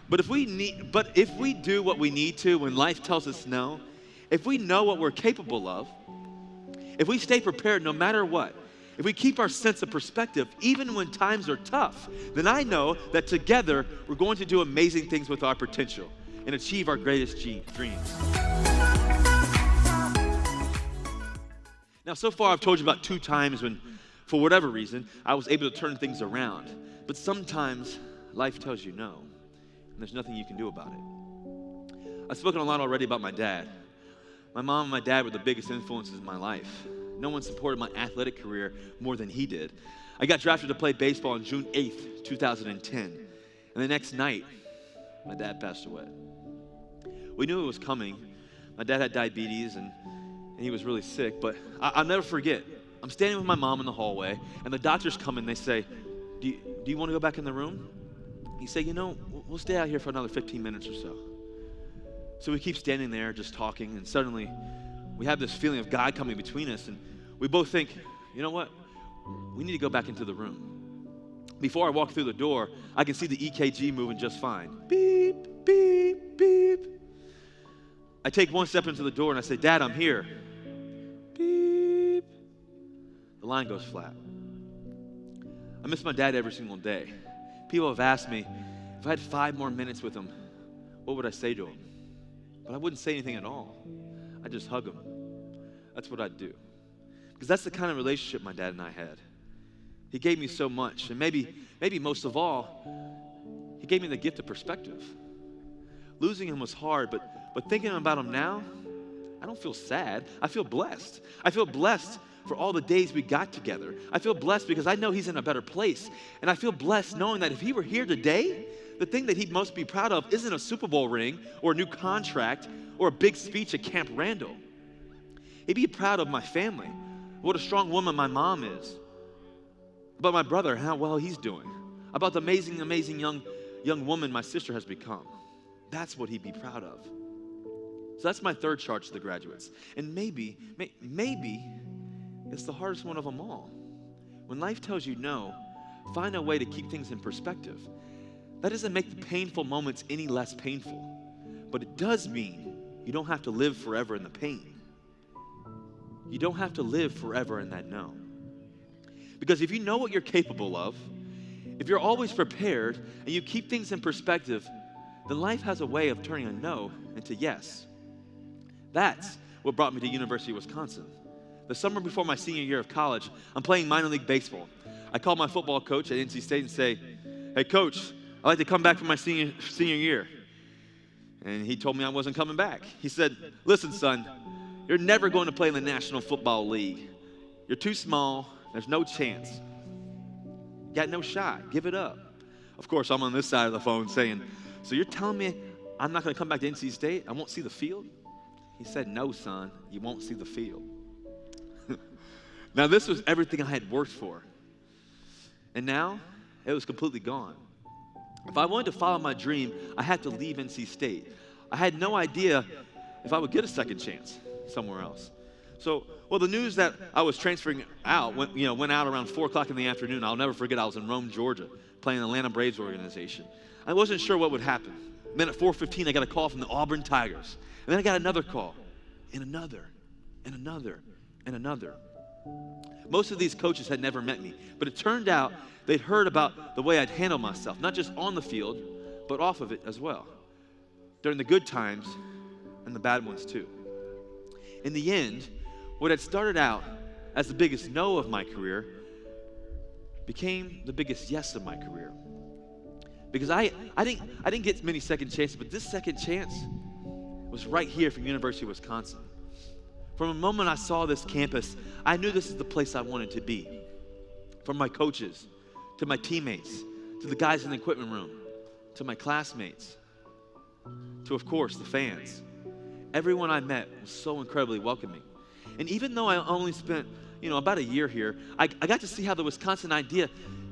But if we do what we need to when life tells us no, if we know what we're capable of, if we stay prepared no matter what, if we keep our sense of perspective even when times are tough, then I know that together we're going to do amazing things with our potential and achieve our greatest dreams. Now, so far I've told you about 2 times when, for whatever reason, I was able to turn things around. But sometimes life tells you no, and there's nothing you can do about it. I've spoken a lot already about my dad. My mom and my dad were the biggest influences in my life. No one supported my athletic career more than he did. I got drafted to play baseball on June 8th, 2010. And the next night, my dad passed away. We knew it was coming. My dad had diabetes and he was really sick, but I'll never forget. I'm standing with my mom in the hallway, and the doctors come in. They say, do you want to go back in the room? He said, we'll stay out here for another 15 minutes or so. So we keep standing there just talking, and suddenly we have this feeling of God coming between us, and we both think, you know what? We need to go back into the room. Before I walk through the door, I can see the EKG moving just fine. Beep, beep, beep. I take one step into the door and I say, Dad, I'm here. Beep. The line goes flat. I miss my dad every single day. People have asked me, if I had 5 more minutes with him, what would I say to him? But I wouldn't say anything at all. I'd just hug him. That's what I'd do. Because that's the kind of relationship my dad and I had. He gave me so much, and maybe most of all, he gave me the gift of perspective. Losing him was hard, but thinking about him now, I don't feel sad. I feel blessed. I feel blessed for all the days we got together. I feel blessed because I know he's in a better place. And I feel blessed knowing that if he were here today, the thing that he'd most be proud of isn't a Super Bowl ring or a new contract or a big speech at Camp Randall. He'd be proud of my family, what a strong woman my mom is, about my brother, how well he's doing, about the amazing, amazing young woman my sister has become. That's what he'd be proud of. So that's my third charge to the graduates. And maybe it's the hardest one of them all. When life tells you no, find a way to keep things in perspective. That doesn't make the painful moments any less painful, but it does mean you don't have to live forever in the pain. You don't have to live forever in that no. Because if you know what you're capable of, if you're always prepared and you keep things in perspective, then life has a way of turning a no into yes. That's what brought me to University of Wisconsin. The summer before my senior year of college, I'm playing minor league baseball. I called my football coach at NC State and say, hey, coach, I'd like to come back for my senior year. And he told me I wasn't coming back. He said, listen, son, you're never going to play in the National Football League. You're too small. There's no chance. You got no shot. Give it up. Of course, I'm on this side of the phone saying, so you're telling me I'm not going to come back to NC State? I won't see the field? He said, no, son, you won't see the field. Now, this was everything I had worked for. And now, it was completely gone. If I wanted to follow my dream, I had to leave NC State. I had no idea if I would get a second chance somewhere else. So, the news that I was transferring out went out around 4 o'clock in the afternoon. I'll never forget, I was in Rome, Georgia, playing the Atlanta Braves organization. I wasn't sure what would happen. And then at 4:15, I got a call from the Auburn Tigers. And then I got another call, and another, and another, and another. Most of these coaches had never met me, but it turned out they'd heard about the way I'd handle myself, not just on the field, but off of it as well, during the good times and the bad ones too. In the end, what had started out as the biggest no of my career became the biggest yes of my career. Because I didn't get many second chances, but this second chance was right here from University of Wisconsin. From the moment I saw this campus, I knew this is the place I wanted to be. From my coaches, to my teammates, to the guys in the equipment room, to my classmates, to, of course, the fans. Everyone I met was so incredibly welcoming. And even though I only spent, about a year here, I got to see how the Wisconsin idea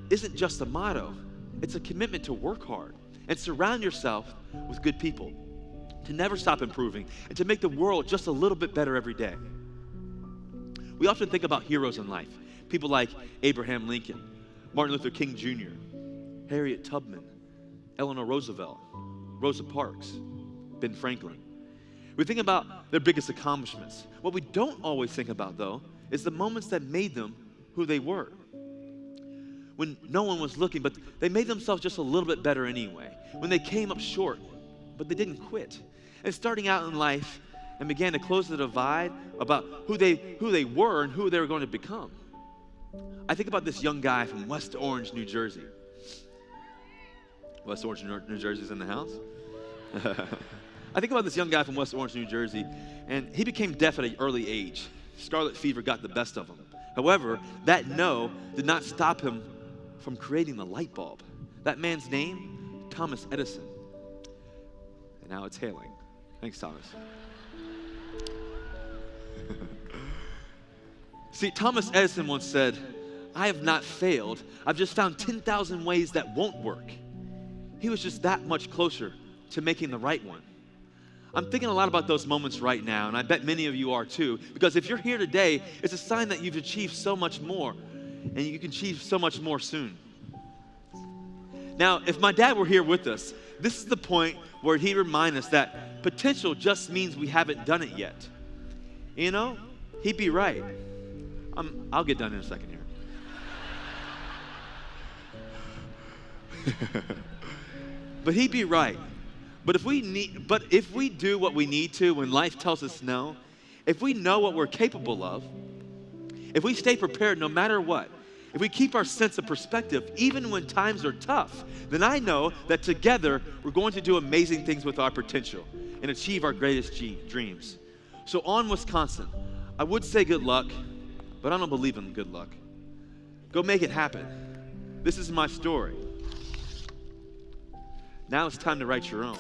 isn't just a motto. It's a commitment to work hard and surround yourself with good people, to never stop improving, and to make the world just a little bit better every day. We often think about heroes in life, people like Abraham Lincoln, Martin Luther King Jr., Harriet Tubman, Eleanor Roosevelt, Rosa Parks, Ben Franklin. We think about their biggest accomplishments. What we don't always think about, though, is the moments that made them who they were. When no one was looking, but they made themselves just a little bit better anyway. When they came up short, but they didn't quit. And starting out in life and began to close the divide about who they were and who they were going to become. I think about this young guy from West Orange, New Jersey. West Orange, New Jersey's in the house. I think about this young guy from West Orange, New Jersey, and he became deaf at an early age. Scarlet fever got the best of him. However, that no did not stop him from creating the light bulb. That man's name, Thomas Edison. And now it's hailing. Thanks, Thomas. See, Thomas Edison once said, "I have not failed. I've just found 10,000 ways that won't work." He was just that much closer to making the right one. I'm thinking a lot about those moments right now, and I bet many of you are too, because if you're here today, it's a sign that you've achieved so much more, and you can achieve so much more soon. Now, if my dad were here with us, this is the point where he'd remind us that potential just means we haven't done it yet. You know, he'd be right. I'll get done in a second here. But he'd be right. But if we do what we need to when life tells us no, if we know what we're capable of, if we stay prepared no matter what, if we keep our sense of perspective even when times are tough, then I know that together we're going to do amazing things with our potential and achieve our greatest dreams. So on Wisconsin, I would say good luck, but I don't believe in good luck. Go make it happen. This is my story. Now it's time to write your own.